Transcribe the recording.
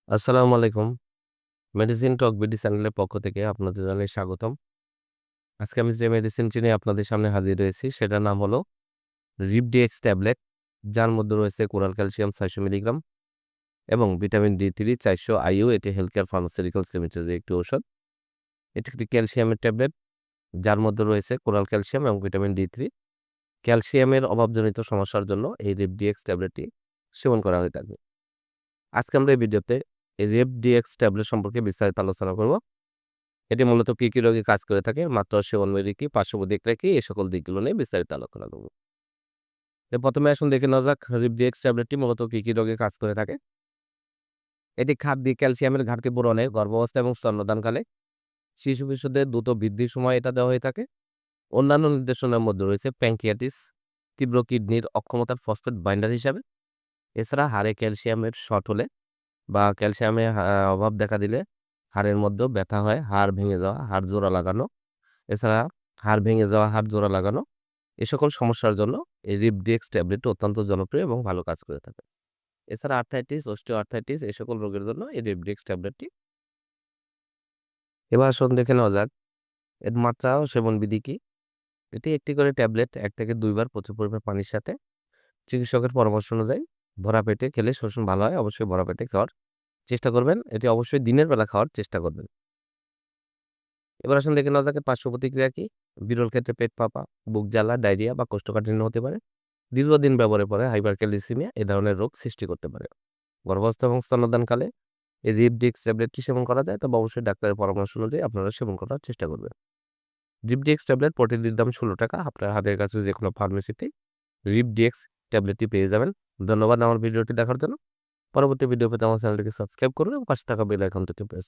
আসসালামু আলাইকুম। মেডিসিন টক বিডি চ্যানেলের পক্ষ থেকে আপনাদের জানাই স্বাগতম। আজকে আমি যে মেডিসিনটি নিয়ে আপনাদের সামনে হাজির হয়েছি সেটার নাম হলো রিপডিএক্স ট্যাবলেট, যার মধ্যে রয়েছে কোরাল ক্যালসিয়াম ৬০০ মিলিগ্রাম এবং ভিটামিন ডি3 ৪০০ আইইউ। এটি হেলথ কেয়ার ফার্মাসিউটিক্যালস লিমিটেডের একটি ঔষধ। এটি একটি ক্যালসিয়ামের ট্যাবলেট, যার মধ্যে রয়েছে কোরাল ক্যালসিয়াম এবং ভিটামিন ডি3। ক্যালসিয়ামের অভাবজনিত সমস্যার জন্য এই রিপডিএক্স ট্যাবলেটটি সেবন করা হয়ে থাকে। আজকে আমরা এই ভিডিওতে এই রিপডিএক্স ট্যাবলেট সম্পর্কে বিস্তারিত আলোচনা করব। এটি মূলত কি রোগে কাজ করে থাকে, মাত্রা, সেবনবিধি কি, পার্শ্ব প্রতিক্রিয়া কি, এই সকল দিকগুলো নিয়ে বিস্তারিত আলোচনা করব। তো প্রথমে আসুন দেখে নেওয়া যাক রিপডিএক্স ট্যাবলেটটি মূলত কি রোগে কাজ করে থাকে। এটি খাদ্যে ক্যালসিয়ামের ঘাটতি পূরণে, গর্ভাবস্থা এবং স্তন্যদানকালে, শিশুদের দ্রুত বৃদ্ধির সময় এটা দেওয়া হয়ে থাকে। অন্যান্য নির্দেশনার মধ্যে রয়েছে প্যানক্রিয়াটিস, তীব্র কিডনির অক্ষমতার ফসফেট বাইন্ডার হিসাবে। এছাড়া হাড়ে ক্যালসিয়ামের শর্ট হলে বা ক্যালসিয়ামের অভাব দেখা দিলে হাড়ের মধ্যেও ব্যথা হয়, হাড় ভেঙে যাওয়া, হাড় জোড়া লাগানো। এছাড়া হাড় ভেঙে যাওয়া, হাড় জোড়া লাগানো, এ সকল সমস্যার জন্য এই রিপডিএক্স ট্যাবলেটটি অত্যন্ত জনপ্রিয় এবং ভালো কাজ করে থাকে। এছাড়া আর্থ্রাইটিস, অস্টিওআর্থ্রাইটিস এই সকল রোগের জন্য এই রিপডিএক্স ট্যাবলেটটি। এবার আসুন দেখে নেওয়া যাক এর মাত্রা ও সেবনবিধি কি। এটি একটি করে ট্যাবলেট ১ থেকে ২ বার প্রচুর পরিমাণে পানির সাথে চিকিৎসকের পরামর্শ অনুযায়ী ভরা পেটে খেলে শোষণ ভালো হয়। অবশ্যই ভরা পেটে খাওয়ার চেষ্টা করবেন। এটি অবশ্যই দিনের বেলা খাওয়ার চেষ্টা করবেন। এবার আসুন দেখে নেওয়া যাক এর পার্শ্ব প্রতিক্রিয়া কি। বিরল ক্ষেত্রে পেট ফাঁপা, বুক জ্বালা, ডায়রিয়া বা কোষ্ঠকাঠিন্য হতে পারে। দীর্ঘদিন ব্যবহারের পরে হাইপারক্যালসিমিয়া এ ধরনের রোগ সৃষ্টি করতে পারে। গর্ভাবস্থ এবং স্তন্যদানকালে এই রিপডিএক্স ট্যাবলেটটি সেবন করা যায়, তবে অবশ্যই ডাক্তারের পরামর্শ অনুযায়ী আপনারা সেবন করার চেষ্টা করবেন। রিপডিএক্স ট্যাবলেট প্রতিটির দাম ৳১৬। আপনার হাতের কাছে যেকোনো ফার্মেসিতেই রিপডিএক্স ট্যাবলেটটি পেয়ে যাবেন। ধন্যবাদ আমার ভিডিওটি দেখার জন্য। পরবর্তী ভিডিও পেতে আমার চ্যানেলটিকে সাবস্ক্রাইব করুন এবং পাশে থাকা বেল আইকনটি প্রেস